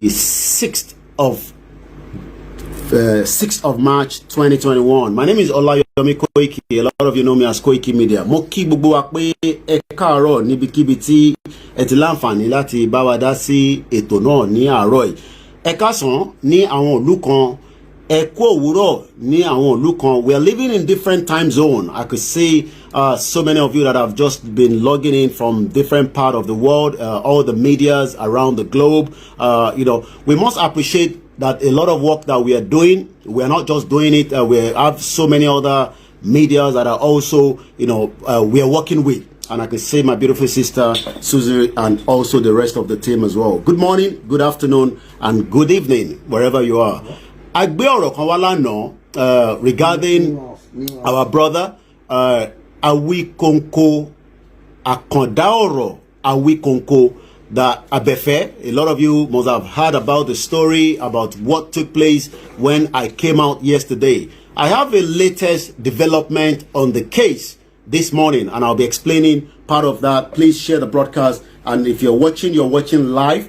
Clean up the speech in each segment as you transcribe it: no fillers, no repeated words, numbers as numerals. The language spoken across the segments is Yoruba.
6th of March 2021. My name is Olayomi Koiki. A lot of you know me as Koiki Media. Mo kí gbogbo wa pé ẹ káàárọ̀ níbikíbi tí ẹ ti láǹfààní láti bá wa dá sí ètò náà ní àárọ̀ yìí. Ẹ káàsán ní àwọn ìlú kan, ẹ kú òwúrọ̀ ní àwọn ìlú kan. We are living in different time zone. I could see so many of you that have just been logging in from different part of the world, all the medias around the globe. We must appreciate that a lot of work that we are doing, we are not just doing it. We have so many other medias that are also, we are working with. And I can see my beautiful sister, Susie, and also the rest of the team as well. Good morning, good afternoon, and good evening, wherever you are. I gbé ọ̀rọ̀ kan wá lánàá regarding our brother, Awikonko, Akanda Oro Awikonko, that Abefe. A lot of you must have heard about the story, about what took place when I came out yesterday. I have a latest development on the case this morning, and I'll be explaining part of that. Please share the broadcast, and if you're watching live.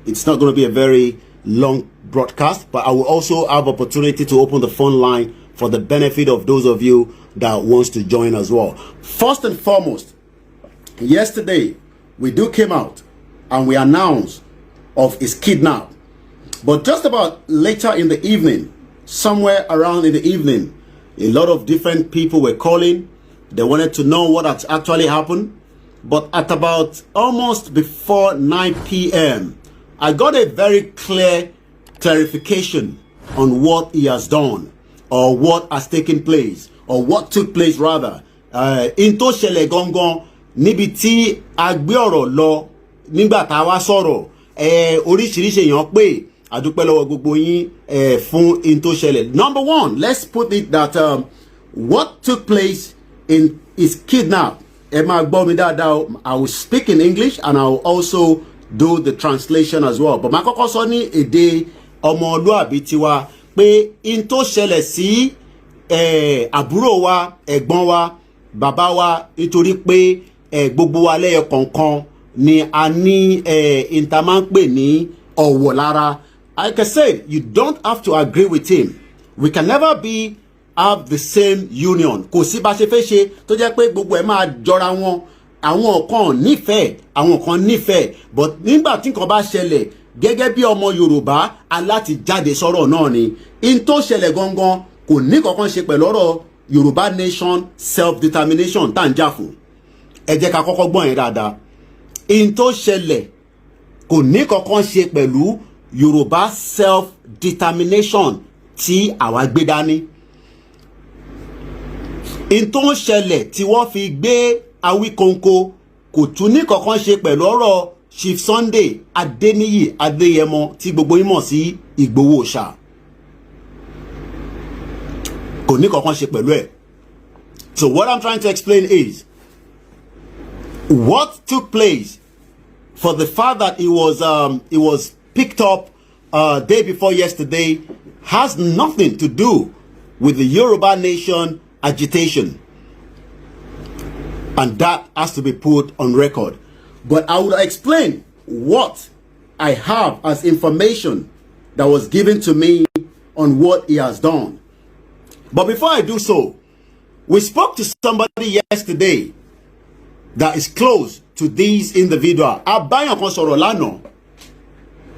It's not going to be a very long broadcast, but I will also have opportunity to open the phone line for the benefit of those of you that wants to join as well. First and foremost, yesterday we came out and we announced of his kidnap, but just about later in the evening, somewhere around in the evening, a lot of different people were calling. They wanted to know what had actually happened. But at about almost before 9 p.m., I got a very clear clarification on what he has done, or what has taken place, or what took place rather. Into ṣẹlẹ̀ gangan níbi tí a gbé ọ̀rọ̀ lọ nígbà tá a wá sọ̀rọ̀, oríṣiríṣi èèyàn pé a dúpẹ́ lọ́wọ́ gbogbo yín fún into ṣẹlẹ̀. Number one, let's put it that what took place in his kidnap. Ẹ máa gbọ́ mi dáadáa. I will speak in English and I will also do the translation as well. But màá kọ́kọ́ sọ ní èdè ọmọlúàbí tiwa pé in tó ṣẹlẹ̀ sí àbúrò wa, ẹ̀gbọ́n wa, bàbá wa, nítorí pé gbogbo wa lẹ́yọ kọ̀ọ̀kan ni a ní ìta máa ń pè ní ọ̀wọ̀ lára. Like I said, you don't have to agree with him. We can never have the same union. Kò sí bá ṣe fẹ́ ṣe tó jẹ́ pé gbogbo ẹ̀ máa jọra wọn. Àwọn kan nífẹ̀ẹ́, àwọn kan nífẹ̀ẹ́. But nígbà tí nǹkan bá ṣẹlẹ̀, gẹ́gẹ́ bí ọmọ Yorùbá, aláti jáde sọ̀rọ̀ náà ni. In tó ṣẹlẹ̀ gangan kò ní kankan ṣe pẹ̀lú ọ̀rọ̀ Yorùbá nation self-determination tá ń jà fún. Ẹ jẹ́ ká kọ́kọ́ gbọ́ yẹn dáadáa. In tó ṣẹlẹ̀ kò ní kankan ṣe pẹ̀lú Yorùbá self-determination tí àwa gbé dání. In tó ń ṣẹlẹ̀ tí wọ́n fi gbé Awikonko kò tún ní kankan ṣe pẹ̀lú ọ̀rọ̀ Chief Sunday Adeniyi Adeyemo tí gbogbo yín mọ̀ sí Ìgbòho Òòṣà. Kò ní kankan ṣe pẹ̀lú ẹ̀. So what I'm trying to explain is what took place for the fact that he was picked up day before yesterday has nothing to do with the Yoruba nation agitation, and that has to be put on record. But I will explain what I have as information that was given to me on what he has done. But before I do so, we spoke to somebody yesterday that is close to this individual. Abayan kan sọ̀rọ̀ lánàá.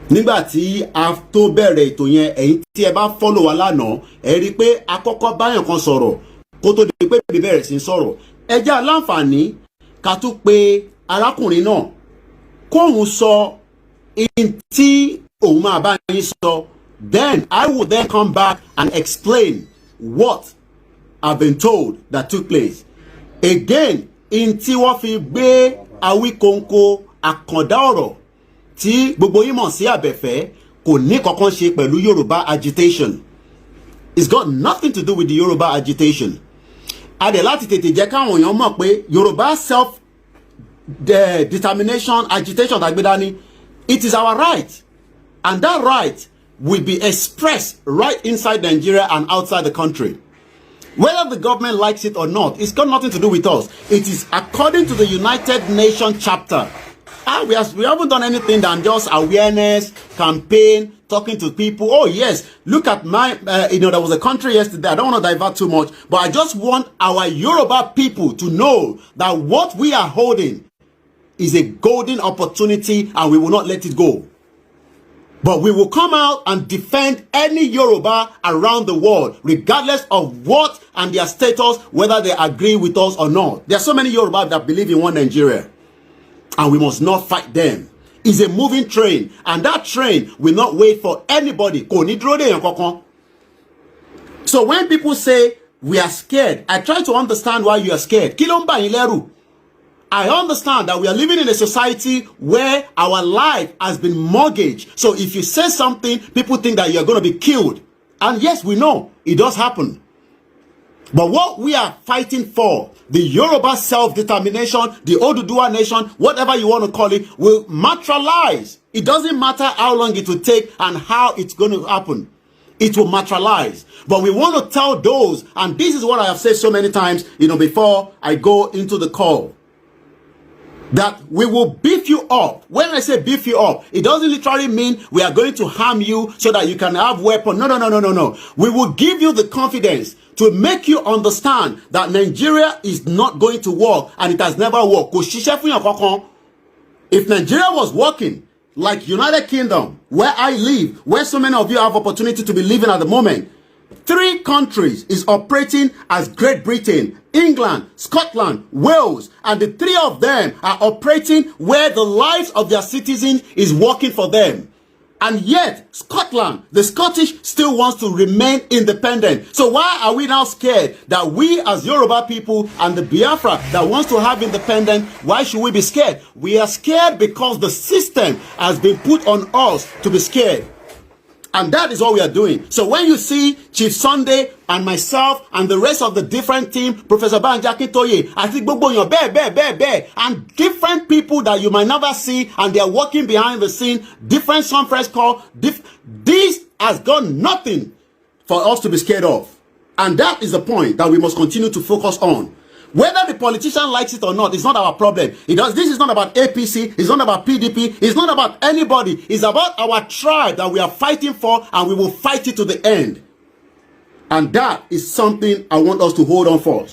Nígbà tí a tó bẹ̀rẹ̀ ètò yẹn, ẹ̀yin tí ẹ bá follow wa lánàá, ẹ rí pé àkọ́kọ́ báyàn kan sọ̀rọ̀ kó tó di pé bẹ̀rẹ̀ sí sọ̀rọ̀. Ẹ jẹ́ aláǹfààní ká tún pé arákùnrin náà kóhun sọ in tí òun máa bá yín sọ. Then I will then come back and explain what I've been told that took place. Again, in tí wọ́n fi gbé Awikonko Akanda Oro tí gbogbo yín mọ̀ sí Abẹ́fẹ́ kò ní kankan ṣe pẹ̀lú Yoruba agitation. It's got nothing to do with the Yoruba agitation. Adé láti tètè jẹ́ káwọn èèyàn mọ̀ pé Yoruba self determination agitation tàgbé dání, it is our right, and that right will be expressed right inside Nigeria and outside the country. Whether the government likes it or not, it's got nothing to do with us. It is according to the United Nations chapter we haven't done anything than just awareness, campaign, talking to people. Oh yes, look at my, there was a country yesterday. I don't want to divert too much, but I just want our Yoruba people to know that what we are holding is a golden opportunity and we will not let it go. But we will come out and defend any Yoruba around the world, regardless of what and their status, whether they agree with us or not. There are so many Yoruba that believe in one Nigeria, and we must not fight them. It's a moving train, and that train will not wait for anybody. So when people say we are scared, I try to understand why you are scared. I understand that we are living in a society where our life has been mortgaged. So if you say something, people think that you're going to be killed. And yes, we know it does happen. But what we are fighting for, the Yoruba self-determination, the Oduduwa nation, whatever you want to call it, will materialize. It doesn't matter how long it will take and how it's going to happen. It will materialize. But we want to tell those, and this is what I have said so many times, before I go into the call, that we will beef you up. When I say beef you up, it doesn't literally mean we are going to harm you so that you can have weapons. No. We will give you the confidence to make you understand that Nigeria is not going to work, and it has never worked. If Nigeria was working like United Kingdom, where I live, where so many of you have opportunity to be living at the moment, 3 countries is operating as Great Britain, England, Scotland, Wales, and the 3 of them are operating where the lives of their citizens is working for them. And yet, Scotland, the Scottish, still wants to remain independent. So why are we now scared that we as Yoruba people and the Biafra that wants to have independence, why should we be scared? We are scared because the system has been put on us to be scared. And that is what we are doing. So when you see Chief Sunday and myself and the rest of the different team, Professor Banji Akintoye, I think and different people that you might never see, and they are working behind the scene, different conference call, this has done nothing for us to be scared of. And that is the point that we must continue to focus on. Whether the politician likes it or not, it's not our problem. This is not about APC, it's not about PDP, it's not about anybody. It's about our tribe that we are fighting for, and we will fight it to the end. And that is something I want us to hold on for.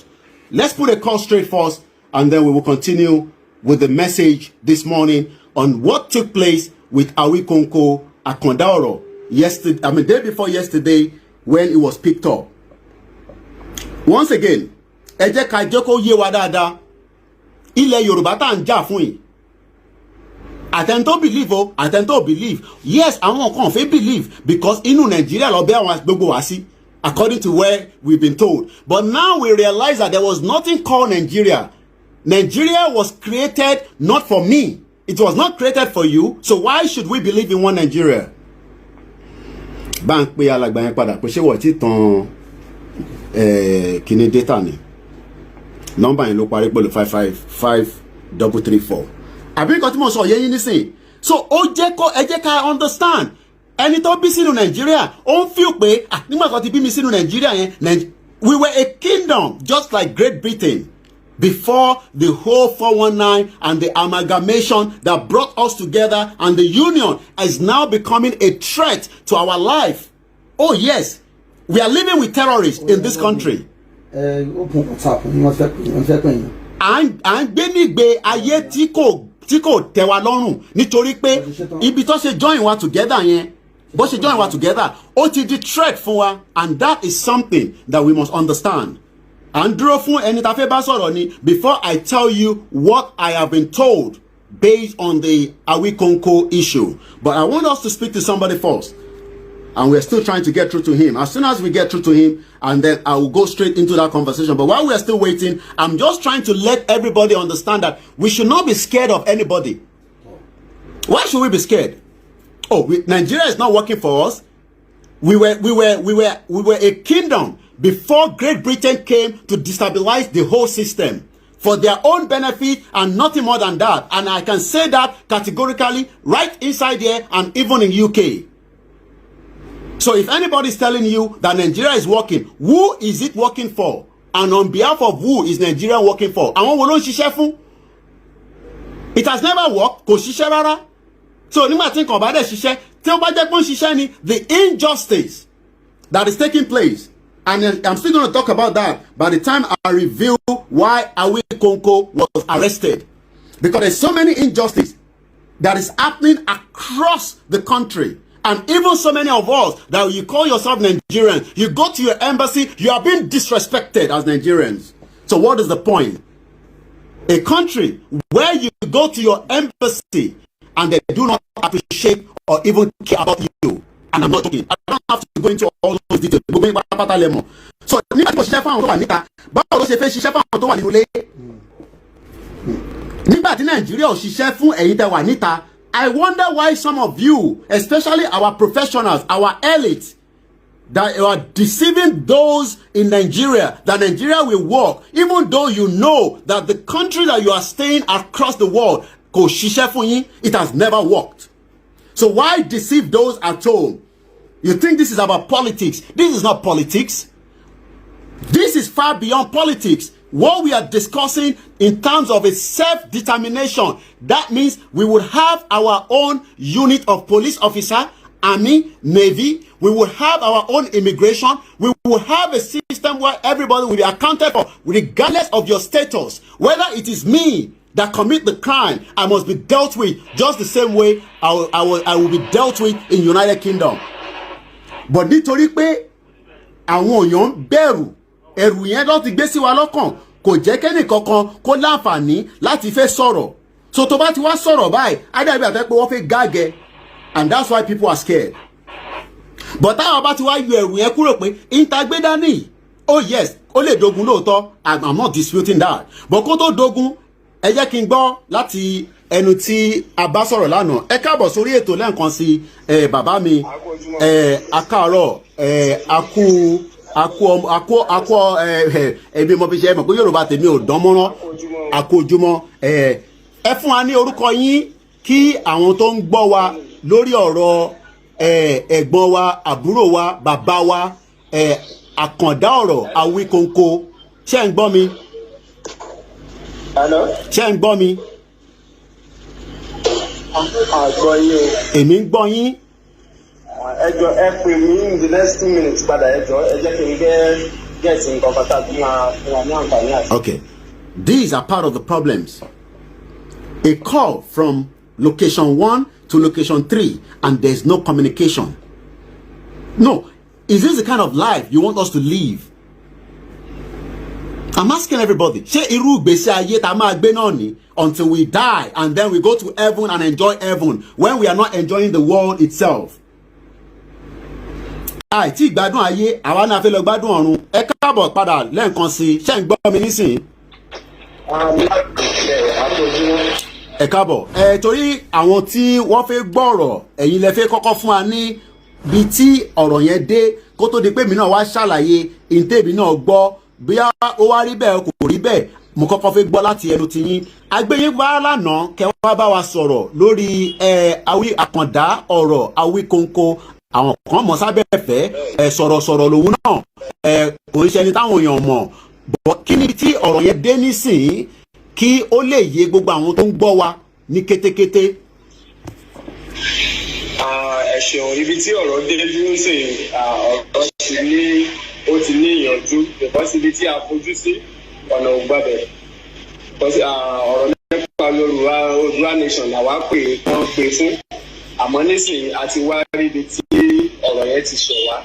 Let's put a call straight first, and then we will continue with the message this morning on what took place with Awikonko Akanda Oro yesterday, day before yesterday, when it was picked up. Once again, ẹ jẹ́ ká jẹ́ kó yé wa dáadáa, ilẹ̀ Yorùbá tá ń jà fún yìí, àtẹ̀ntó believe o àtẹ̀ntó believe, yes àwọn kan fẹ́ believe because inú Nàìjíríà lọ bẹ́ àwọn gbogbo wá sí, according to where we've been told. But now we realize that there was nothing called Nigeria. Nigeria was created not for me. It was not created for you. So why should we believe in one Nigeria? Bank pé alàgbà yẹn padà pé ṣé wọ́n ti tàn kíní data ni. Number yẹn ló parí pẹ̀lú 555-334. Àbí nǹkan tí mo sọ yé yín nísìn. So ó jẹ́ kó ẹ jẹ́ ká understand. Ẹni tó bí sínú Nigeria, ó ń feel pé nígbà kan ti bí mi sínú Nigeria yẹn, we were a kingdom just like Great Britain before the whole 419 and the amalgamation that brought us together, and the union is now becoming a threat to our life. Oh yes, we are living with terrorists in this country. À ń gbé nígbé ayé tí kò tẹ́ wa lọ́rùn nítorí pé ibi tó ṣe join wa together yẹn, bó ṣe join wa together, ó ti di threat fún wa, and that is something that we must understand. And dúró fún ẹni tá fẹ́ bá sọ̀rọ̀ ni before I tell you what I have been told based on the Awikonko issue. But I want us to speak to somebody first. And we're still trying to get through to him. As soon as we get through to him, and then I will go straight into that conversation. But while we're still waiting, I'm just trying to let everybody understand that we should not be scared of anybody. Why should we be scared? Oh, Nigeria is not working for us. We were a kingdom before Great Britain came to destabilize the whole system for their own benefit and nothing more than that. And I can say that categorically right inside here and even in UK. So if anybody is telling you that Nigeria is working, who is it working for? And on behalf of who is Nigeria working for? Àwọn wo ló ń ṣiṣẹ́ fún? It has never worked. kò ṣiṣẹ́ rárá. So nígbà tí nǹkan bá dẹ̀ ṣiṣẹ́ tí ó bá jẹ́ pé ó ń ṣiṣẹ́ ni the injustice that is taking place, and I'm still going to talk about that by the time I reveal why Awikonko was arrested, because there's so many injustice that is happening across the country. And even so many of us that you call yourself Nigerians, you go to your embassy, you are being disrespected as Nigerians. So what is the point? A country where you go to your embassy and they do not appreciate or even care about you. And I'm not joking. I don't have to go into all those details. So, nígbà tí mo ṣiṣẹ́ fún àwọn tó wà níta, báwo ló ṣe fẹ́ ṣiṣẹ́ fún àwọn tó wà nínú ilé? Nígbà tí Nàìjíríà ò ṣiṣẹ́ fún ẹ̀yin tẹ́ wà níta, I wonder why some of you, especially our professionals, our elites, that are deceiving those in Nigeria, that Nigeria will work, even though you know that the country that you are staying across the world, it has never worked. So why deceive those at home? You think this is about politics? This is not politics. This is far beyond politics. What we are discussing in terms of a self-determination, that means we would have our own unit of police officer, army, navy. We will have our own immigration. We will have a system where everybody will be accounted for regardless of your status. Whether it is me that commit the crime, I must be dealt with just the same way I will be dealt with in United Kingdom. But nítorí pé àwọn èèyàn bẹ̀rù, ẹ̀rù yẹn ló ti gbé sí wa lọ́kàn, kò jẹ́ kẹ́ni kankan kó láǹfààní láti fẹ́ sọ̀rọ̀. So tó bá ti wá sọ̀rọ̀ báyìí, á dàbí àtẹ́ pé wọ́n fẹ́ gágẹ́, and that's why people are scared. But táwọn bá ti wá yọ ẹ̀rù yẹn kúrò pé ìtagbé dání, oh yes, ó lè dogun lóòótọ́, I'm not disputing that. But kó tó dogun, ẹ jẹ́ kí n gbọ́ láti ẹnu tí a bá sọ̀rọ̀ lánàá. Ẹ káàbọ̀ sórí ètò lẹ́ẹ̀kan sí bàbá mi akáàárọ̀ akú ẹbí mo fi ṣe mọ̀ pé Yorùbá tèmi ò dán mọ́rán àkójúmọ́. Ẹ fún wa ní orúkọ yín kí àwọn tó ń gbọ́ wa lórí ọ̀rọ̀ ẹ̀gbọ́n wa, àbúrò wa, bàbá wa, Akanda Oro Awikonko. Ṣé ń gbọ́ mi? Hello? Ṣé ń gbọ́ mi? Àgbọ̀ yín o. Èmi ń gbọ́ yín. Ẹjọ́ ẹ pè mí in the next 2 minutes padà ẹjọ́ ẹ jẹ́ kí n get nǹkan pàtàkì máa ní àǹfààní àti. Okay, these are part of the problems. A call from location 1 to location 3 and there's no communication. No, is this the kind of life you want us to live? I'm asking everybody, ṣé irú ìgbésí ayé tá máa gbé náà ni until we die and then we go to heaven and enjoy heaven when we are not enjoying the world itself? Àìtí ìgbádùn ayé, àwa náà fẹ́ lọ gbádùn ọ̀run. Ẹ káàbọ̀ padà lẹ́ẹ̀kan sí, ṣé ń gbọ́ mi nísìn? Ẹ káàbọ̀. Torí àwọn tí wọ́n fẹ́ gbọ́rọ̀, ẹ̀yin lẹ fẹ́ kọ́kọ́ fún wa ní bí tí ọ̀rọ̀ yẹn dé kó tó di pé mi náà wá ṣàlàyé ìntèmi náà gbọ́ bí ó wá rí bẹ́ẹ̀ kò rí bẹ́ẹ̀. Mo kọ́kọ́ fẹ́ gbọ́ láti ẹnu tiyín. Agbéyé wá lánàá kẹ́ wá bá wa sọ̀rọ̀ lórí Akanda Oro Awikonko. Àwọn kan mọ̀ sábẹ́ fẹ́ sọ̀rọ̀ lòun náà kò ń ṣe ẹni táwọn èèyàn mọ̀. Bọ́ kí ni tí ọ̀rọ̀ yẹn dé nísìnyí kí ó lè yé gbogbo àwọn tó ń gbọ́ wa ní kétékété? Ẹ ṣeun, ibi tí ọ̀rọ̀ dé dúró sí ọ̀rọ̀ ó ti ní ìyànjú because ibi tí a fojú sí ọ̀nà ògbàbẹ̀ ọ̀rọ̀ nípa Yorùbá nation làwa pè wọ́n pè fún, àmọ́ nísìnyí a ti wá rí ibi tí ọ̀rọ̀ yẹn ti ṣẹ̀ wá.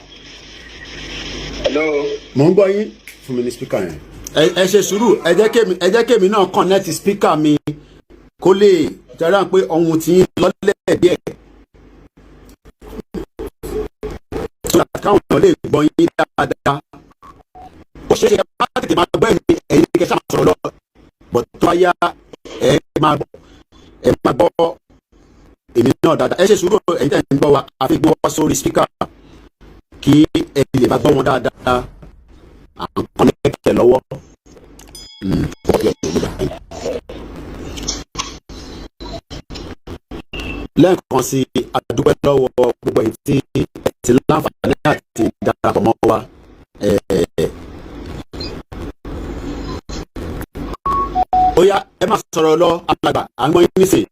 Hello. Mo ń gbọ́ yín, fún mi ní speaker yẹn. Ẹ ṣe sùúrù, ẹ jẹ́ kémi náà connect speaker mi kó lè jẹ́rán pé ohun tí ń lọ́lẹ̀ díẹ̀. So káwọn èèyàn lè gbọ́ yín dáadáa. Ó ṣe é ṣe máa tètè máa gbọ́ ẹ̀yin kẹ́ ṣáà sọ̀rọ̀ lọ. But tó bá yá ẹ máa gbọ́ èmi náà dáadáa. Ẹ ṣe sùúrù, ẹ̀yin tẹ̀ ń gbọ́ wa àfi gbọ́ wá sórí speaker kí ẹ lè máa gbọ́ wọn dáadáa. À ń connect lọ́wọ́. Lẹ́ẹ̀kan sí àdúpẹ́ lọ́wọ́ gbogbo èyí tí ẹ ti láǹfààní àti darapọ̀ mọ́ wa. Ó yá ẹ máa sọ̀rọ̀ lọ alàgbà, à ń gbọ́ yín nísìnyí.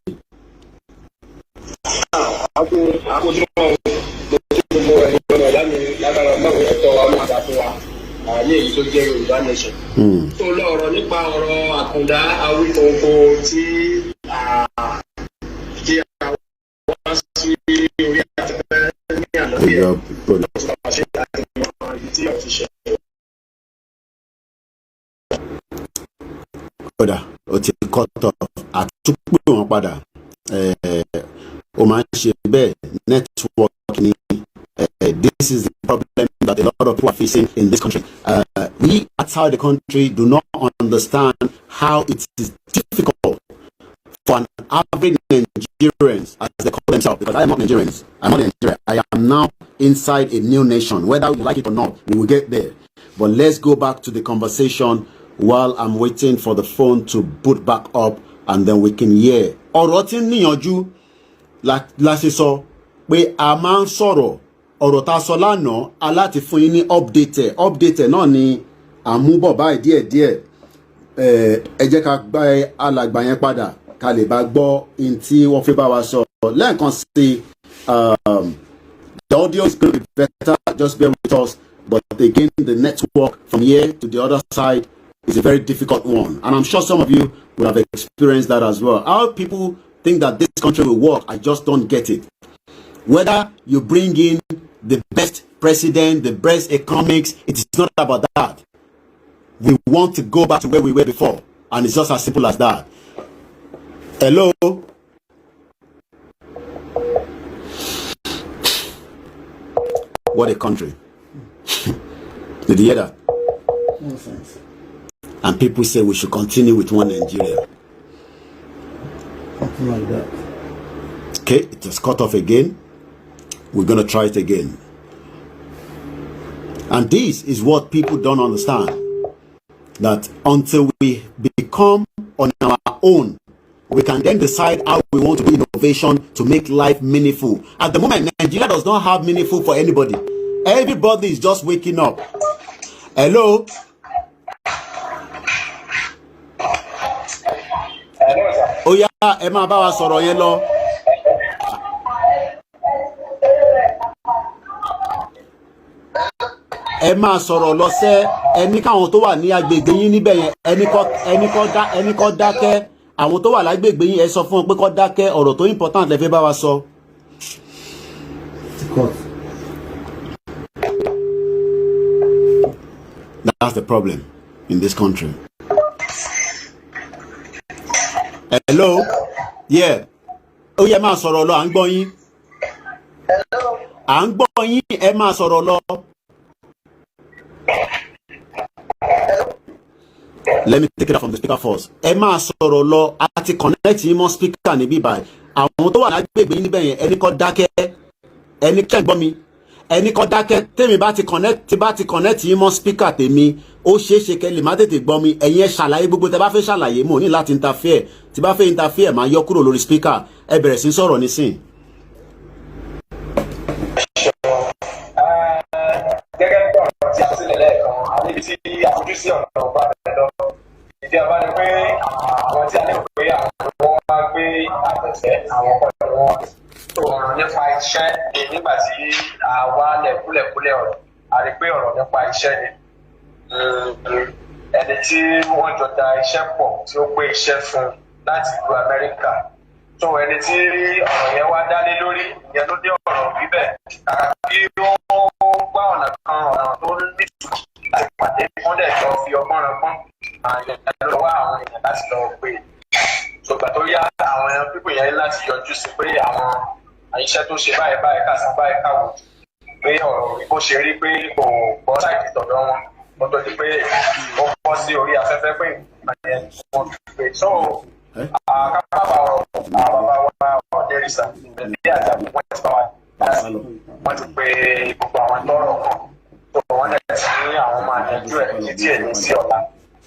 ní èyí tó jẹ́ Yorùbá nation. tó lọ́rọ̀ nípa ọ̀rọ̀ Àkàndá Awíkonko tí àwọn wá sí orí àtẹ̀fẹ́ ní àná bí ẹ̀ tó ṣe àti ìmọ̀ tí ọ̀ ti ṣe. Kódà ó ti cut off àtúpè wọn padà ó máa ń ṣe bẹ́ẹ̀ network ni. This is the problem that a lot of people are facing in this country. We outside the country do not understand how it is difficult for an average Nigerian, as they call themselves, because I am not Nigerians. I'm not Nigerian. I am now inside a new nation. Whether we like it or not, we will get there. But let's go back to the conversation while I'm waiting for the phone to boot back up, and then we can hear. Ọ̀rọ̀ tí níyànjú la ṣe sọ pé a máa ń sọ̀rọ̀ ọ̀rọ̀ tá sọ lánàá aláti fún yín ní update náà ni àmúbọ̀ báyìí díẹ̀díẹ̀ ẹ jẹ́ ká gba alàgbà yẹn padà ká lè bá gbọ́ in tí wọ́n fi bá wa sọ lẹ́ẹ̀kan sí the audio is going to be better, just bear with us, but again the network from here to the other side is a very difficult one, and I'm sure some of you will have experienced that as well. How people think that this country will work, I just don't get it. Whether you bring in the best president, the best economics, it is not about that. We want to go back to where we were before, and it's just as simple as that. Hello? What a country. Did you hear that? Nonsense. And people say we should continue with one Nigeria. Something like that. Okay, it was cut off again. We're going to try it again. And this is what people don't understand. That until we become on our own, we can then decide how we want to do innovation to make life meaningful. At the moment, Nigeria does not have meaningful for anybody. Everybody is just waking up. Hello? Ó yá, ẹ máa bá wa sọ̀rọ̀ yẹn lọ. Ẹ máa sọ̀rọ̀ lọ sẹ́ ẹni káwọn tó wà ní agbègbè yín níbẹ̀ yẹn ẹni kọ́ dákẹ́. Àwọn tó wà lágbègbè yín ẹ sọ fún wọn pé kọ́ dákẹ́, ọ̀rọ̀ tó important lẹ fẹ́ bá wa sọ. That's the problem in this country. Hello? Yeah. Ó yẹ máa sọ̀rọ̀ lọ, à ń gbọ́ yín. À ń gbọ́ yín, ẹ máa sọ̀rọ̀ lọ. Let me take it out from the speaker first. Ẹ máa sọ̀rọ̀ lọ, a ti connect yín mọ́ speaker níbí báyìí. Àwọn tó wà lágbègbè yín níbẹ̀ yẹn, ẹni kọ́ dákẹ́. Ẹni kẹ́ gbọ́ mi. Ẹni kọ́ dákẹ́. Tèmi bá ti connect yín mọ́ speaker tèmi. Ó ṣeéṣe kẹ́ lè má tètè gbọ́ mi. Ẹ̀yin ẹ ṣàlàyé gbogbo tẹ́ bá fẹ́ ṣàlàyé, mo ní láti interfere. Tí bá fẹ́ interfere, máa yọ kúrò lórí speaker. Ẹ bẹ̀rẹ̀ sí sọ̀rọ̀ nísìn. Gẹ́gẹ́ bí ọ̀rọ̀ tí a sílẹ̀ lẹ́ẹ̀kan, àníbi tí àfojúsí ọ̀nà ọba rẹ̀ lọ. Ìdí abá ni pé àwọn tí a ní pé àwọn wá gbé àtẹ̀fẹ́ àwọn pẹ̀lú wọn tó ọ̀rọ̀ nípa iṣẹ́ ni nígbà tí a wá lẹ̀kúlẹ̀kúlẹ̀ ọ̀rọ̀. A rí pé ọ̀rọ̀ nípa iṣẹ́ ni ẹni tí wọ́n jọ da iṣẹ́ pọ̀ tí ó gbé iṣẹ́ fún láti ìlú Amẹ́ríkà. tó ẹni tí ọ̀rọ̀ yẹn wá dálé lórí ìyẹn ló dé ọ̀rọ̀ bíbẹ̀ kàkà kí ó gbá ọ̀nà kan ọ̀nà tó nítumọ̀ láti pàdé wọ́n dẹ̀ jọ fi ọgbọ́n rọgbọ́n àyẹ̀yẹ̀ lọ wá àwọn èèyàn láti lọ pé ṣùgbà tó yá àwọn pípò yẹn láti yọjú sí pé àwọn iṣẹ́ tó ṣe báyìí báyìí kásán báyìí káwò pé ọ̀rọ̀ bó ṣe rí pé kò bọ́ sáìdì tọ̀dọ̀ wọn mo tó di pé ó bọ́ sí orí afẹ́fẹ́ pé ìpàdé wọn pé so àkàbà ọ̀rọ̀ bàbá wa ọ̀dẹ́rìsà ìgbẹ̀lẹ́ àjàmù wọ́n ti bá wa wọ́n ti pé gbogbo àwọn tọ́rọ̀ kan tó wọ́n lẹ̀ sí àwọn máa yanjú ẹ̀ títí ẹ̀ ní sí ọ̀la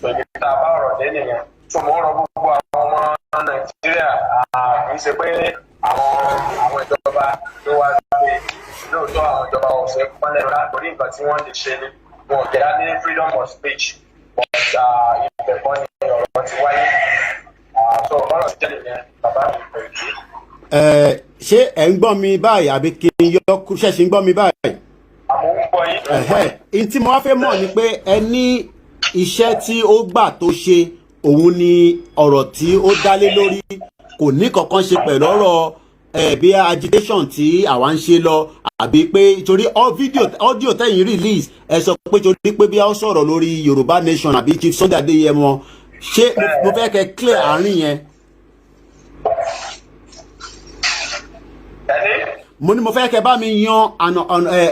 pẹ̀lú tá a bá ọ̀rọ̀ dé nìyẹn tó mọ̀ ń rọ gbogbo àwọn ọmọ Nàìjíríà kì í ṣe pé àwọn ìjọba ló wá gbé lóòótọ́ àwọn ìjọba ọ̀sẹ̀ pọ́nlẹ̀ látòrí nǹkan tí wọ́n lè ṣe ni wọn ò kẹ́ra ní freedom of speech but ìbẹ̀kọ́ ni ọ̀rọ̀ ti wáyé so ọ̀rọ̀ ti jẹ́ nìyẹn bàbá mi pẹ̀lú ṣé ẹ̀ ń gbọ́ mi báyìí àbí kí n yọ ṣẹ̀ṣẹ̀ ń gbọ́ mi báyìí? Àmọ́ ń gbọ́ yín. N tí mo wá fẹ́ mọ̀ ni pé ẹ ní iṣẹ́ tí ó gbà tó ṣe òun ni ọ̀rọ̀ tí ó dálé lórí kò ní kankan ṣe pẹ̀lú ọ̀rọ̀ bí agitation tí àwa ń ṣe lọ àbí pé torí audio tẹ̀yìn release ẹ sọ pé torí pé bí a ó sọ̀rọ̀ lórí Yorùbá Nation àbí Chief Sunday Adéyẹmọ ṣé mo fẹ́ kẹ́ clear àárín yẹn. Mo ní mo fẹ́ kẹ́ bá mi yan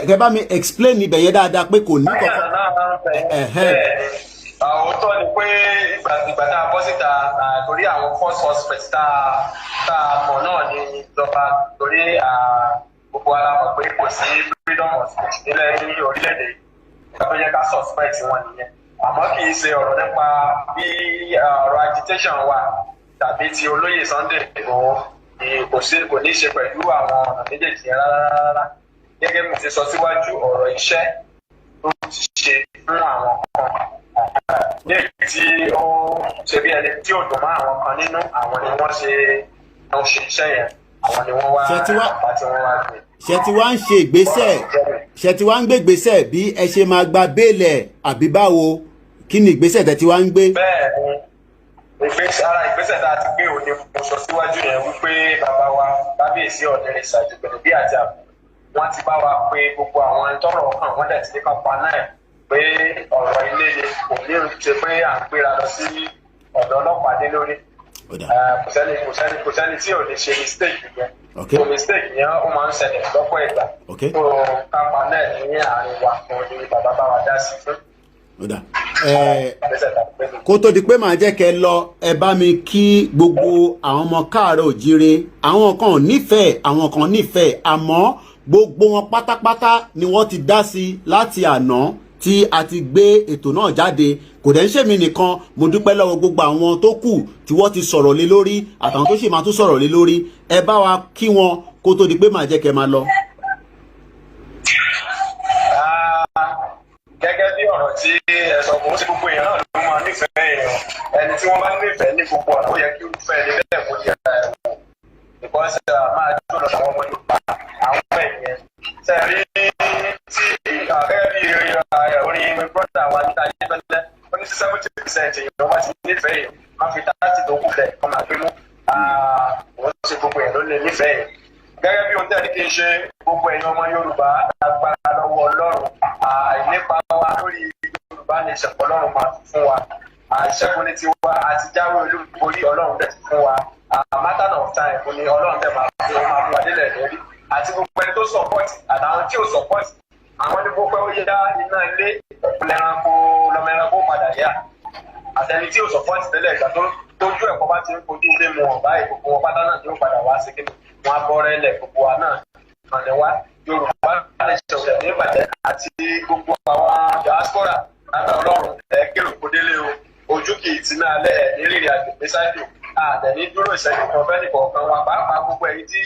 kẹ́ bá mi explain ibẹ̀ yẹn dáadáa pé kò ní kankan. Òótọ́ ni pé ìgbà tá a bọ́ síta torí àwọn first suspect tá a mọ̀ náà ní ìjọba torí gbogbo ara mọ̀ pé kò sí freedom of speech nílẹ̀ ní orílẹ̀-èdè tó yẹ ká suspect wọn nìyẹn. Àmọ́ kì í ṣe ọ̀rọ̀ nípa bí ọ̀rọ̀ agitation wà tàbí ti olóyè Sunday Igboho kò ní í ṣe pẹ̀lú àwọn ọ̀nà méjèèjì yẹn rárá. Gẹ́gẹ́ bí mo ti sọ síwájú, ọ̀rọ̀ iṣẹ́ tó ti ṣe fún àwọn kan ní èyí tí ó ṣe bí ẹni tí ò dùn mọ́ àwọn kan nínú àwọn ni wọ́n ṣe iṣẹ́ yẹn, àwọn ni wọ́n wá àti wọ́n wá gbé. Ṣé ti wá ń ṣe ìgbésẹ̀ ṣé ti wá ń gbé ìgbésẹ̀ bí ẹ ṣe máa gba béèlẹ̀ àbí báwo kí ni ìgbésẹ̀ tẹ́ ti wá ń gbé? Bẹ́ẹ̀ ni ìgbésẹ̀ tá a ti gbé òní mo sọ síwájú yẹn wípé bàbá wa kábíyèsí ọ̀dẹ́rẹ́ ìṣàjò pẹ̀lú bí àti àbò wọ́n ti bá wa pé gbogbo àwọn tọ́rọ̀ ọkàn wọ́n dẹ̀ ti ní kápá náà pé ọ̀rọ̀ ilé ni kò ní ṣe pé à ń gbéra lọ sí ọ̀dọ̀ ọlọ́pàá dé lórí. Kò sẹ́ni tí ò lè ṣe mistake yẹn. So mistake yẹn ó máa ń ṣẹlẹ̀ lọ́pọ̀ ìgbà. So kápá náà ní àárín wa kan ní bàbá bá wa dá sí fún. Kó tó di pé màá jẹ́ kẹ́ lọ ẹ bá mi kí gbogbo àwọn ọmọ káàárọ̀ òjíire, àwọn kan nífẹ̀ẹ́ àwọn kan nífẹ̀ẹ́ àmọ́ gbogbo wọn pátápátá ni wọ́n ti dá sí láti àná tí a ti gbé ètò náà jáde. Kò dẹ̀ ń ṣèmi nìkan, mo dúpẹ́ lọ́wọ́ gbogbo àwọn tó kù tí wọ́n ti sọ̀rọ̀ lé lórí àtàwọn tó sì máa tún sọ̀rọ̀ lé lórí. Ẹ bá wa kí wọn kó tó di pé màá jẹ́ kẹ́ máa lọ. Gẹ́gẹ́ bí ọ̀rọ̀ tí ẹ sọ fún sí gbogbo èèyàn náà ló máa nífẹ̀ẹ́ èèyàn, ẹni tí wọ́n bá nífẹ̀ẹ́ ní gbogbo ọ̀nà ó yẹ kí irúfẹ́ ẹni bẹ́ẹ̀ kó yẹ ẹ̀wọ̀n because máa jó lọ àwọn ọmọ Yorùbá àwọn ẹ̀yẹn sẹ́rí tí gẹ́gẹ́ bí orin brọ́dà wa níta yé fẹ́lẹ́ ó ní sí 70% èèyàn wá sí nífẹ̀ẹ́ yẹn máa fi 30 tó kù lẹ̀ kọ́ máa gbé mú wọ́n ṣe gbogbo èèyàn ló lè nífẹ̀ẹ́ yẹn. Gẹ́gẹ́ bí ohun tẹ́lẹ̀ kí n ṣe gbogbo ẹ̀yin ọmọ Yorùbá agbára lọ́wọ́ Ọlọ́run ìlépa wa lórí Yorùbá Nation Ọlọ́run máa fún wa ìṣẹ́gun ní tiwa àti jáwé olúborí Ọlọ́run dẹ̀ fún wa matter of time ni Ọlọ́run dẹ̀ máa fún wa délẹ̀ lórí àti gbogbo ẹni tó support àtàwọn tí ò support àwọn ní gbogbo ó yá iná ilé lọ́mọ ẹranko padà yá àtẹni tí ò support tẹ́lẹ̀ ìgbà tó tójú ẹ̀kọ́ bá ti ń kojú ilé mu ọ̀bá gbogbo wọn pátá náà tí ó padà wá sí kí wọn á bọ́ rẹ́lẹ̀ gbogbo wa náà ìrànlẹ́ wa Yorùbá Nation ní ìbàjẹ́ àti gbogbo àwọn diaspora lábẹ́ Ọlọ́run kérò kó délé o ojú kì í ti náà lẹ̀ ní rìnrìn àjò pé ṣáájú àtẹ̀ní dúró ìṣẹ́jú kan fẹ́ nìkan kan wa pàápàá gbogbo ẹ̀yìn tí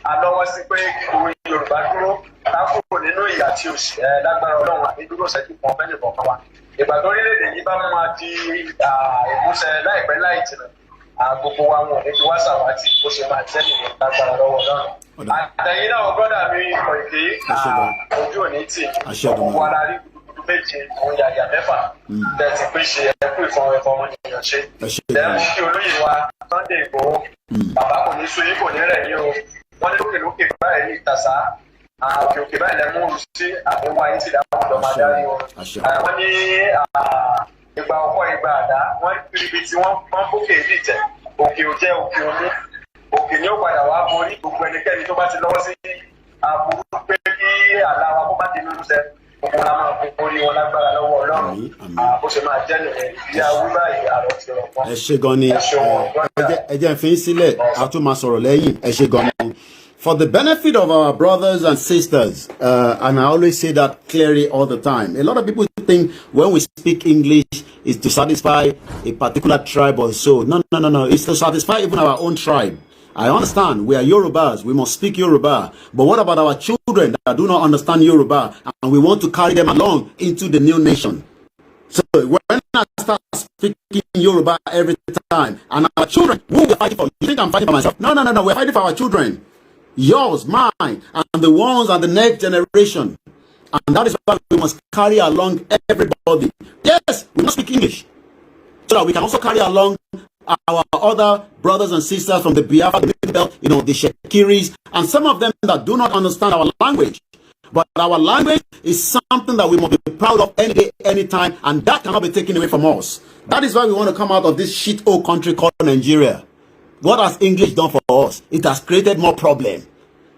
a lọ́wọ́ sí pé òwe Yorùbá dúró káfíńkò nínú ìyà tí o sì lágbára Ọlọ́run àti dúró ìṣẹ́jú kan fẹ́ nìkan kan wa ìgbà tó orílẹ̀-èdè yìí bá máa di ìmúṣẹ láìpẹ́ láì jìnnà gbogbo wa wọn ò ní fi wá ṣàwátì bó ṣe máa jẹ́ nìyẹn lágbára lọ́wọ́ Ọlọ́run. Àtẹ̀yìn náà brọ́dà mi kọ̀ èké ojú òní tì gbogbo ara rí gudugudu méje òun yàyà mẹ́fà bẹ́ẹ̀ ti pé ṣe ẹkú ìfọwọ́nìyàn ṣe. Lẹ́yìn kí olóyè wa Sunday Igboho bàbá kò ní sún yín kò ní rẹ̀ yín o wọ́n ní lókèlókè báyìí ní ìtàsá òkè òkè báyìí lẹ́mú òru sí àbẹ̀wò ayé ti dáhùn lọ́ọ́ máa dárí o. Wọ́n ní ìgbà ọkọ̀ ìgbà àdá wọ́n ibi tí wọ́n bókè ní ìtẹ̀ òkè ò jẹ́ òkè òmú òkè ni ó padà wá borí gbogbo ẹnikẹ́ni tó bá ti lọ́wọ́ sí aburú pé kí àlá wa kó má di nínú sẹ́ gbogbo la máa borí wọn lágbára lọ́wọ́ Ọlọ́run bó ṣe máa jẹ́ nìyẹn ìdí awú báyìí àrò ti rọ̀ pọ́n. Ẹ ṣé gan ni ẹ jẹ́ n fi sílẹ̀ a tún máa sọ̀rọ̀ lẹ́yìn ẹ ṣé gan ni. For the benefit of our brothers and sisters, and I always say that clearly all the time, a lot of people think when we speak English is to satisfy a particular tribe or so. No. It's to satisfy even our own tribe. I understand we are Yorubas, we must speak Yoruba. But what about our children that do not understand Yoruba and we want to carry them along into the new nation? So when I start speaking Yoruba every time. And our children, who we're fighting for? You think I'm fighting for myself? No. We're fighting for our children. Yours, mine, and the ones and the next generation. And that is why we must carry along everybody. Yes, we must speak English, so that we can also carry along our other brothers and sisters from the Biafra, the Middle Belt, the Shekiris, and some of them that do not understand our language. But our language is something that we must be proud of any day, any time, and that cannot be taken away from us. That is why we want to come out of this shit old country called Nigeria. What has English done for us? It has created more problem,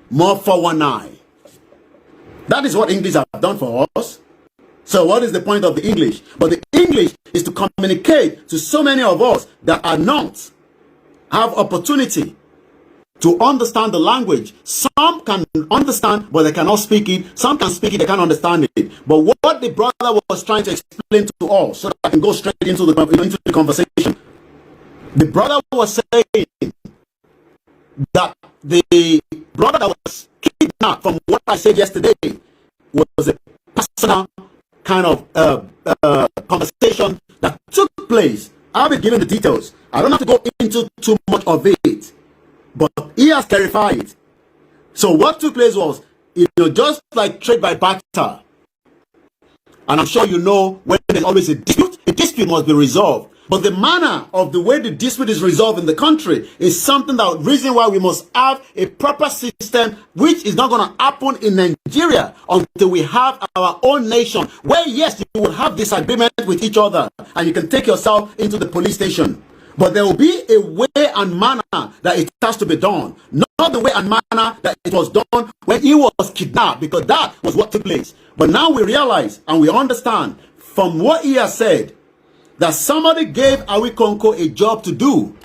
more 419. That is what English has done for us. So what is the point of the English? But the English is to communicate to so many of us that are not have opportunity to understand the language. Some can understand, but they cannot speak it. Some can speak it, they can't understand it. But what the brother was trying to explain to us, so that I can go straight into the conversation. The brother was saying that the brother that was kidnapped, from what I said yesterday, was a personal kind of conversation that took place. I'll be giving the details. I don't have to go into too much of it, but he has clarified it. So what took place was, just like trade by barter, and I'm sure when there's always a dispute must be resolved. But the manner of the way the dispute is resolved in the country is something that reason why we must have a proper system, which is not going to happen in Nigeria until we have our own nation, where yes, you will have disagreement with each other and you can take yourself into the police station. But there will be a way and manner that it has to be done, not the way and manner that it was done when he was kidnapped, because that was what took place. But now we realize and we understand from what he has said that somebody gave Awikonko a job to do,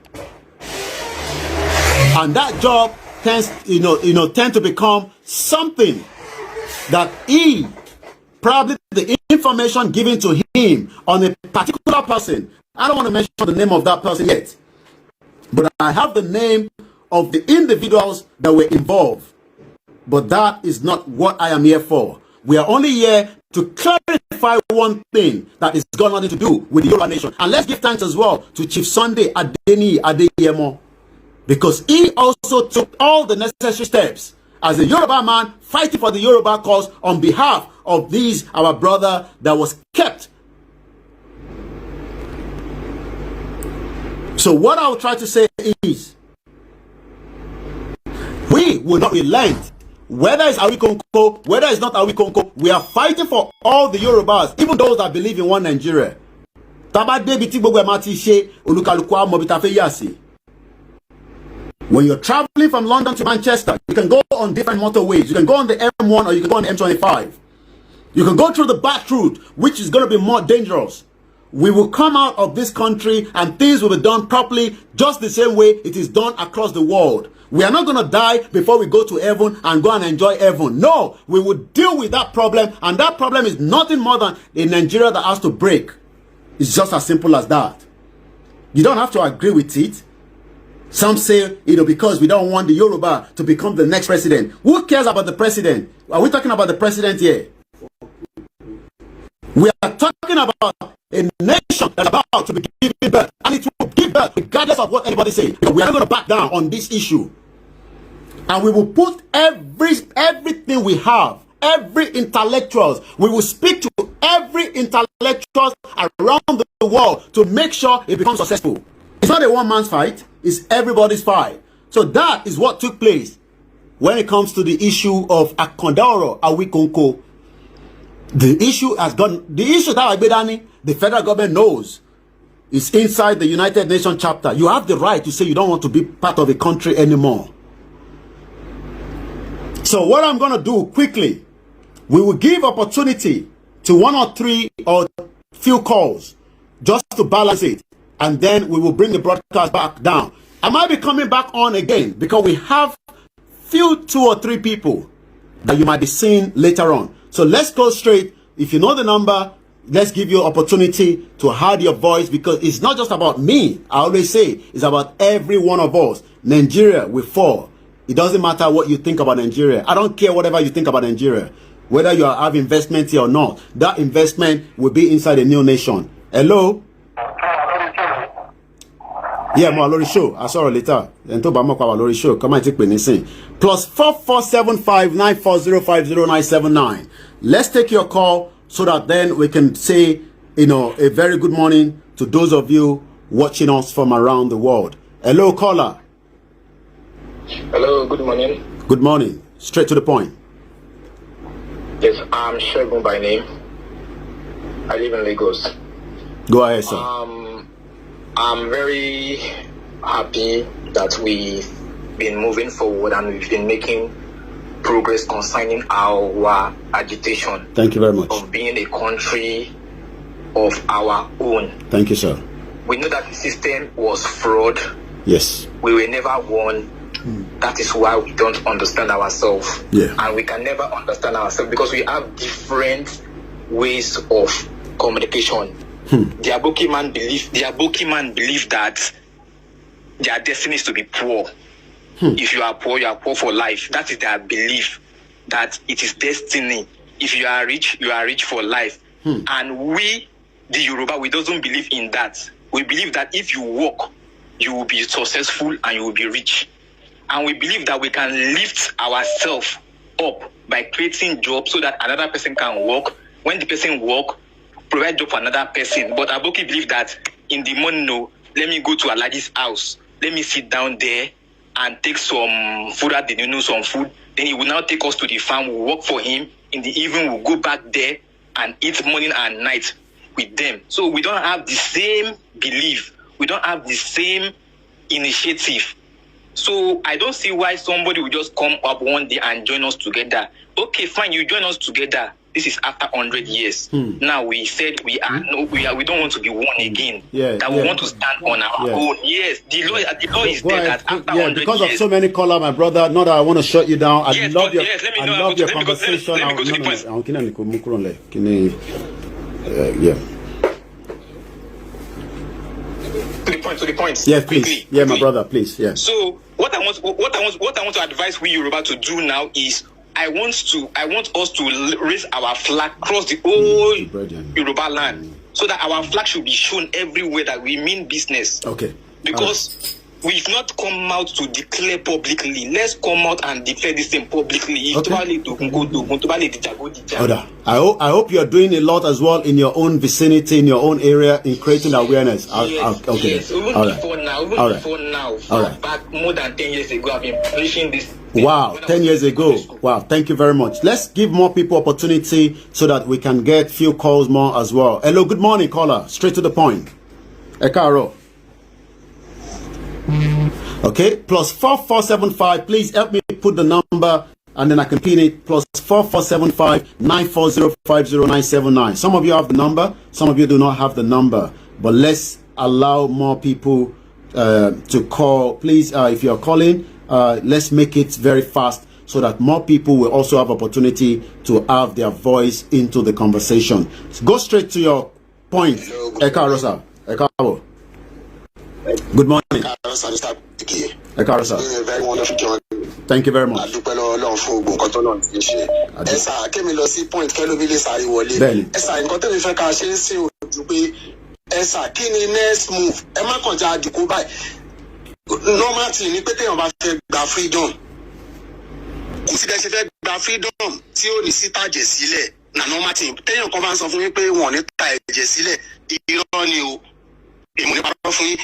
and that job tends to become something that he probably the information given to him on a particular person. I don't want to mention the name of that person yet, but I have the name of the individuals that were involved. But that is not what I am here for. We are only here to clarify one thing that is got nothing to do with the Yoruba nation. And let's give thanks as well to Chief Sunday Adeyemo, because he also took all the necessary steps as a Yoruba man fighting for the Yoruba cause on behalf of our brother that was kept. So what I will try to say is, we will not relent. Whether it's Awikonko, whether it's not Awikonko, we are fighting for all the Yorubas, even those that believe in one Nigeria. When you're traveling from London to Manchester, you can go on different motorways. You can go on the M1 or you can go on the M25. You can go through the back route, which is going to be more dangerous. We will come out of this country and things will be done properly, just the same way it is done across the world. We are not going to die before we go to heaven and go and enjoy heaven. No, we will deal with that problem, and that problem is nothing more than a Nigeria that has to break. It's just as simple as that. You don't have to agree with it. Some say, because we don't want the Yoruba to become the next president. Who cares about the president? Are we talking about the president here? We are talking about a nation that's about to be giving birth, and it will give birth regardless of what anybody says. We are not going to back down on this issue, and we will put everything we have, every intellectuals. We will speak to every intellectuals around the world to make sure it becomes successful. It's not a one-man's fight; it's everybody's fight. So that is what took place when it comes to the issue of Akanda Oro Awikonko. The issue has gone. The issue that the federal government knows is inside the United Nations chapter. You have the right to say you don't want to be part of a country anymore. So what I'm going to do quickly, we will give opportunity to 1 or 3 or few calls just to balance it, and then we will bring the broadcast back down. I might be coming back on again because we have 2 or 3 people that you might be seeing later on. So let's go straight. If you know the number, let's give you opportunity to add your voice, because it's not just about me. I always say it's about every one of us. Nigeria will fall. It doesn't matter what you think about Nigeria. I don't care whatever you think about Nigeria. Whether you have investment here or not, that investment will be inside a new nation. Hello? Yeah, mo lórí show. I saw it later. And to ba mo pa lórí show. Come on, take me nisin. +447594050979. Let's take your call so that then we can say, you know, a very good morning to those of you watching us from around the world. Hello, caller. Hello, good morning. Good morning. Straight to the point. Yes, I'm Shegun by name. I live in Lagos. Go ahead, sir. I'm very happy that we've been moving forward and we've been making progress concerning our agitation. Thank you very much. Of being a country of our own. Thank you, sir. We know that the system was fraud. Yes. We were never won. That is why we don't understand ourselves. Yeah. And we can never understand ourselves because we have different ways of communication. The Aboki man believe that their destiny is to be poor. If you are poor for life. That is their belief, that it is destiny. If you are rich for life. And we, the Yoruba, we doesn't believe in that. We believe that if you work, you will be successful and you will be rich. And we believe that we can lift ourselves up by creating jobs so that another person can work. When the person work, provide job for another person. But Aboki believe that in the morning, no, let me go to Alaji's house. Let me sit down there and take some food at the some food. Then he will now take us to the farm. We'll work for him. In the evening, we'll go back there and eat morning and night with them. So we don't have the same belief. We don't have the same initiative. So I don't see why somebody will just come up one day and join us together. Okay, fine, you join us together. This is after 100 years. Now we said we don't want to be one again. Yeah, that we want to stand on our own. Yes, the law is there that after 100 because years. of so many callers, my brother. Not that I want to shut you down. I love your conversation. Let me go to the point. Yeah. To the point. Yes, please. Quickly. Yeah, my brother, please. Yeah. So what I want to advise we Yoruba to do now is I want us to raise our flag across the whole Yoruba land so that our flag should be shown everywhere that we mean business. Okay. Because we've not come out to declare publicly. Let's come out and declare this thing publicly. Okay. I hope you're doing a lot as well in your own vicinity, in your own area, in creating awareness. Okay. Yes. Before now. Back more than 10 years ago, I've been preaching this. Wow, 10 years ago. Wow, thank you very much. Let's give more people opportunity so that we can get few calls more as well. Hello, good morning, caller. Straight to the point. Ekaro. Okay, +4475. Please help me put the number and then I can pin it. +447594050979. Some of you have the number, some of you do not have the number. But let's allow more people to call. Please, if you're calling, let's make it very fast so that more people will also have opportunity to have their voice into the conversation. So go straight to your point. Ekaro, sir. Ekaro. Good morning. Ekaro, sir. Very wonderful, John. Thank you very much. Next move. Normal thing ni pé téèyàn bá fẹ́ gba freedom. Kò sí bẹ́ẹ̀ ṣe fẹ́ gba freedom tí ó ní sí tàjẹ̀ sílẹ̀. Na normal thing. Téèyàn kan bá ń sọ fún mi pé wọ́n ní ta ẹ̀jẹ̀ sílẹ̀. Irọ́ ni o. Èmi ní parọ́ fún yín.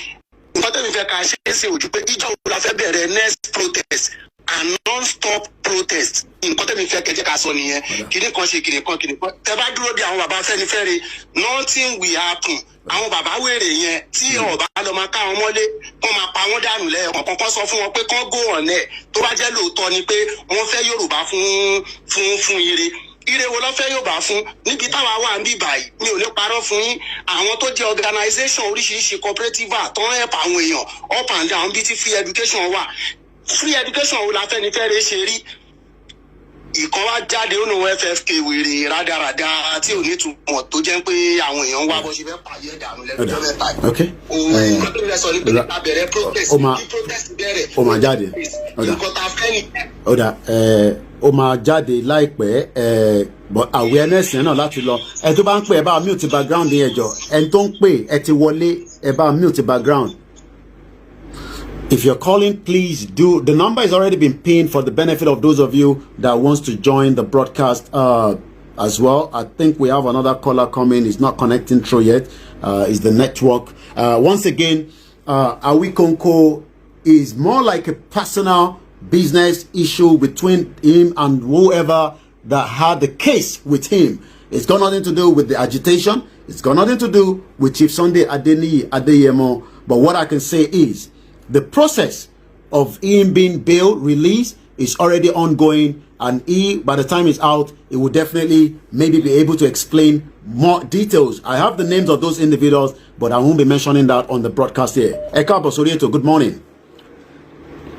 Nǹkan tẹ́mi fẹ́ ká ṣe é ṣe ojú pé ìjọ wo la fẹ́ bẹ̀rẹ̀ next protest and non-stop protest. Nǹkan tẹ́mi fẹ́ kẹjẹ́ ká sọ nìyẹn. Kìnì kan ṣe kìnì kan. Tẹ bá dúró de àwọn bàbá Fẹ́nifẹ́re, nothing will happen. Àwọn bàbá wèrè yẹn tí ọba lọ máa ká wọn mọ́lé kán máa pa wọ́n dànù lẹ́ẹ̀kan kọ́kọ́ sọ fún wọn pé kán go on ẹ̀ tó bá jẹ́ lóòótọ́ ni pé wọ́n fẹ́ Yorùbá fún ire wo ló fẹ́ Yorùbá fún níbi táwa wà ń bí báyìí mi ò ní parọ́ fún yín àwọn tó jẹ́ organisation oríṣiríṣi cooperative tó ń help àwọn èèyàn up and down bí tí free education wà free education wo la Fẹ́nifẹ́re ṣe rí ìkan wá jáde ó nu FFK wèrè rádaràda tí ò ní túmọ̀ tó jẹ́ pé àwọn èèyàn wá bó ṣe fẹ́ pààyè dànù lẹ́jọ́ mẹ́ta. Okay. Nǹkan tó ń sọ ní pé nípa bẹ̀rẹ̀ protest ní protest bẹ̀rẹ̀. Ó máa jáde. Nǹkan tá a fẹ́ nìyẹn. Ó máa jáde láìpẹ́ but awareness yẹn náà láti lọ ẹ tó bá ń pè ẹ bá mute background yẹn jọ ẹ tó ń pè ẹ ti wọlé ẹ bá mute background If you're calling, please do. The number has already been pinned for the benefit of those of you that wants to join the broadcast as well. I think we have another caller coming. It's not connecting through yet. It's the network. Once again, Awikonko is more like a personal business issue between him and whoever that had the case with him. It's got nothing to do with the agitation. It's got nothing to do with Chief Sunday Adeyemo. But what I can say is the process of him being bail released is already ongoing, and by the time it's out, he will definitely maybe be able to explain more details. I have the names of those individuals, but I won't be mentioning that on the broadcast here. Eka Bosorieto, good morning.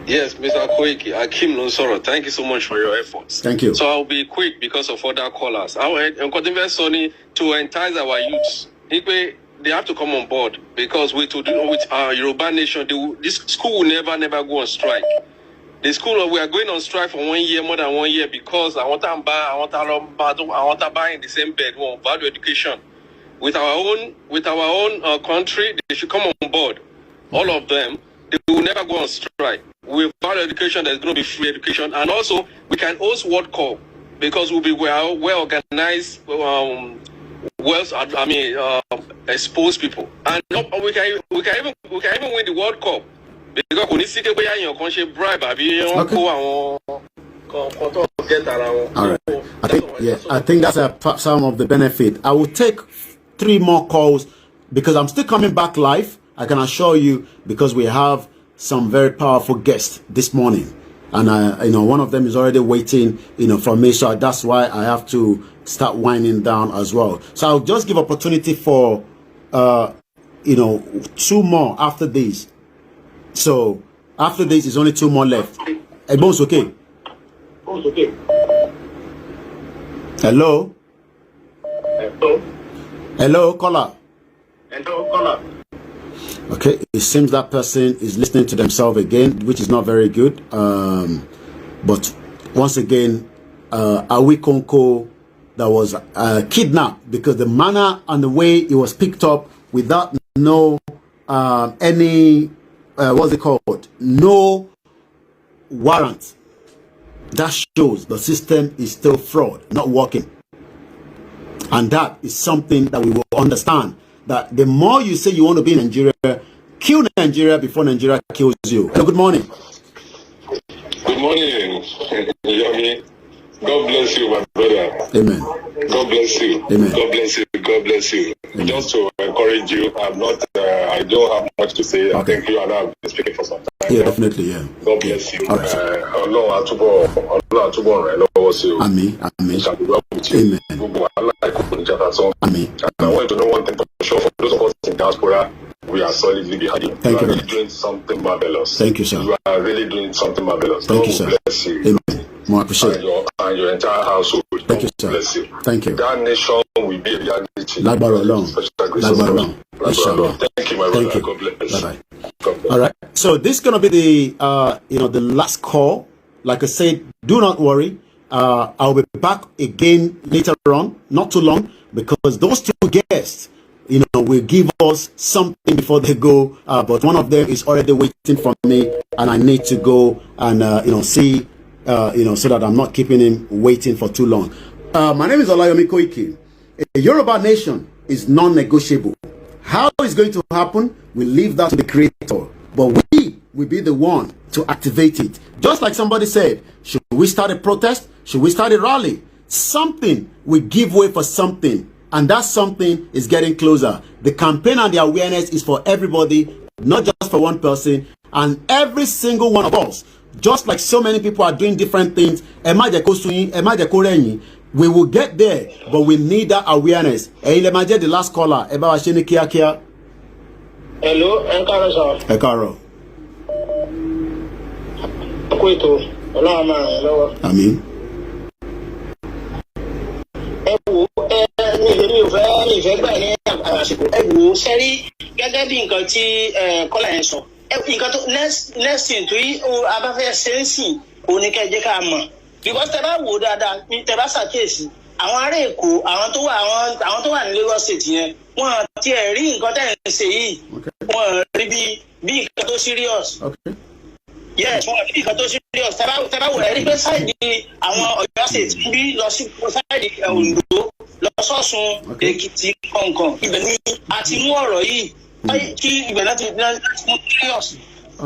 Yes, Mr. Koiki, Akim Nonsoro, thank you so much for your efforts. Thank you. So I'll be quick because of other callers. I want to entice our youths. They have to come on board because with our Yoruba nation, this school will never go on strike. The school, we are going on strike for 1 year, more than 1 year, because I want to buy in the same bed, value education. With our own country, they should come on board. All of them, they will never go on strike. With value education, there's going to be free education, and also we can host World Cup because we'll be well organized, exposed people, and we can even win the World Cup because we need to bribe. All right. I think that's some of the benefit. I will take 3 more calls because I'm still coming back live. I can assure you, because we have some very powerful guests this morning, and one of them is already waiting, for me. So that's why I have to start winding down as well. So I'll just give opportunity for 2 more after this. So after this is only 2 more left. Hey, boss, okay. Hello, caller. Okay, it seems that person is listening to themselves again, which is not very good. But once again, Awikonko that was kidnapped, because the manner and the way it was picked up without no no warrant, that shows the system is still fraud, not working. And that is something that we will understand, that the more you say you want to be in Nigeria, kill Nigeria before Nigeria kills you. Hello, good morning. Good morning, Yomi. God bless you, my brother. Amen. God bless you. Amen. God bless you. God bless you. Amen. Just to encourage you, I don't have much to say. Okay. I think you and I have been speaking for some time. Yeah, definitely, yeah. God bless you. All right. Amen. Amen. Shall be well with you. Amen. Amen. And I want to know one thing for sure, for those of us in diaspora, we are solidly behind you. Thank you. Really doing something marvelous. Thank you, sir. You are really doing something marvelous. Thank God you, sir. Bless you. Amen. More appreciate. And your entire household. Thank you, sir. Bless you. Thank you. That nation will be a reality. Lagbara along. Thank you, my brother. God bless. Bye-bye. All right. So this is gonna be the the last call. Like I said, do not worry. I'll be back again later on, not too long, because those 2 guests, will give us something before they go. But one of them is already waiting for me, and I need to go and see, so that I'm not keeping him waiting for too long. My name is Olayomi Koiki. A Yoruba nation is non-negotiable. How it's going to happen, we leave that to the creator. But we will be the one to activate it. Just like somebody said, should we start a protest? Should we start a rally? Something will give way for something. And that something is getting closer. The campaign and the awareness is for everybody, not just for one person. And every single one of us, just like so many people are doing different things, we will get there, but we need that awareness. The last caller. Hello, Ekaro, sir. Ekaro. Amen. Next thing to it, about sensing, because tẹ́lá wò dáadáa ní tẹ́lá ṣàkíyèsí àwọn ará Èkó àwọn tó wà ní Lagos State yẹn wọn ti ẹ̀ rí nǹkan tẹ̀ ń ṣe yìí wọn rí bí nǹkan tó serious. Yes, wọn rí nǹkan tó serious tábà wò ẹ́ rí pé sáìdì àwọn Ọ̀yọ́ state ń bí lọ sí sáìdì Oǹdó lọ sọ́sùn Èkìtì kọ̀ọ̀kan ibẹ̀ ni a ti mú ọ̀rọ̀ yìí kí ibẹ̀ láti mú serious.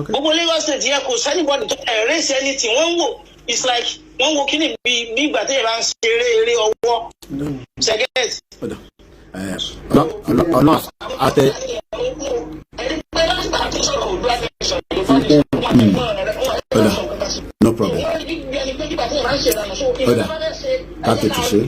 Gbogbo Lagos state yẹn kò sẹ́nìbọ̀dì tó erase anything wọ́n ń wò it's like wọ́n ń wo kíni bí ìgbà tí ìbá ń ṣeré eré ọwọ́ ṣẹ́gẹ́t. No problem. That's to say.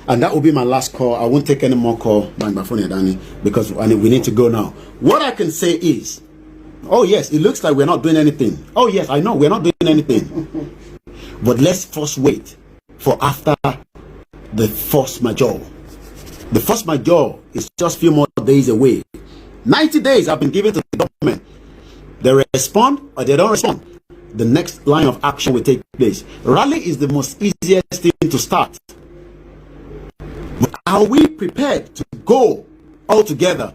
And that will be my last call. I won't take any more call by my phone, Danny, because we need to go now. What I can say is, oh yes, it looks like we're not doing anything. Oh yes, I know we're not doing anything. But let's first wait for after the force majeure. The force majeure is just a few more days away. 90 days have been given to the government. They respond or they don't respond. The next line of action will take place. Rally is the most easiest thing to start. But are we prepared to go all together?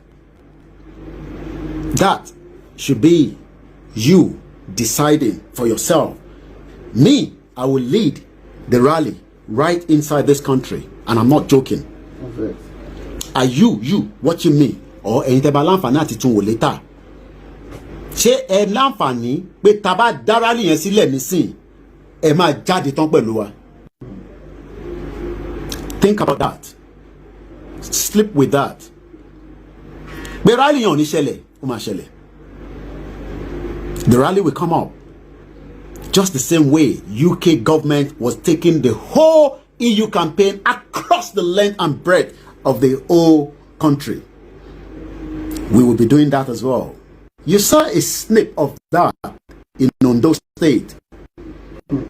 That should be you deciding for yourself. Me, I will lead the rally right inside this country, and I'm not joking. Okay. Are you watching me or láǹfààní àti tún wò later? Ṣé ẹ láǹfààní pé tá bá dá rally yẹn sílẹ̀ nísìn ẹ máa jáde tán pẹ̀lú wa? Think about that. Sleep with that. Pé rally yẹn ò ní ṣẹlẹ̀, ó máa ṣẹlẹ̀. The rally will come up. Just the same way UK government was taking the whole EU campaign across the length and breadth of the whole country. We will be doing that as well. You saw a snip of that in Ondo State. No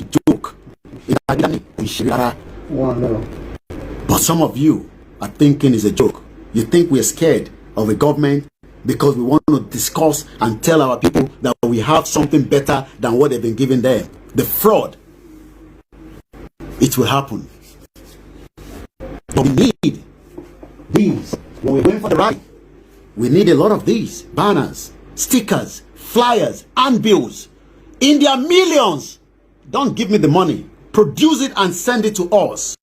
joke. But some of you are thinking it's a joke. You think we're scared of a government because we want to discuss and tell our people that we have something better than what they've been giving them. The fraud. It will happen. But we need these. When we're going for the rally, we need a lot of these. Banners, stickers, flyers, and bills. In their millions. Don't give me the money. Produce it and send it to us.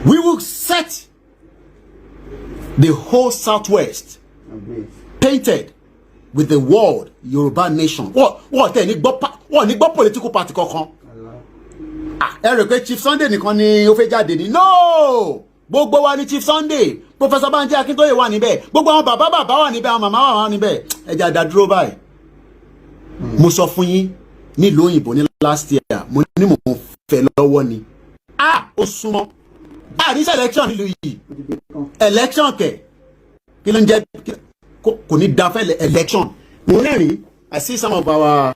We will set the whole Southwest painted with the word Yoruba Nation. What any political party kankan? Eric Chief Sunday nìkan ni ó fẹ́ jáde ni. No! Gbogbo wa ni Chief Sunday. Professor Banji Akintoye wà níbẹ̀. Gbogbo àwọn bàbá wà níbẹ̀, àwọn màmá wà níbẹ̀. Ẹ jẹ́ dá dúró báyìí. Mo sọ fún yín ní ìlú òyìnbó ní last year. Mo ní mo fẹ́ lọ́wọ́ ni. Ó súnmọ́. This election nílùú yìí. Election kẹ̀. Kí ló ń jẹ́ kò ní da fẹ́ election. Mo rẹ́rìn. I see some of our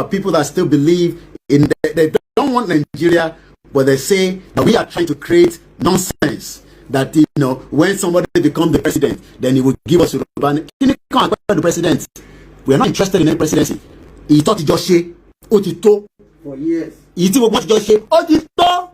people that still believe in they don't want Nigeria, but they say that we are trying to create nonsense. That when somebody becomes the president, then he will give us Yoruba. Can the president? We are not interested in any presidency. He thought he just say, Otito for years. He thought just say, Otito.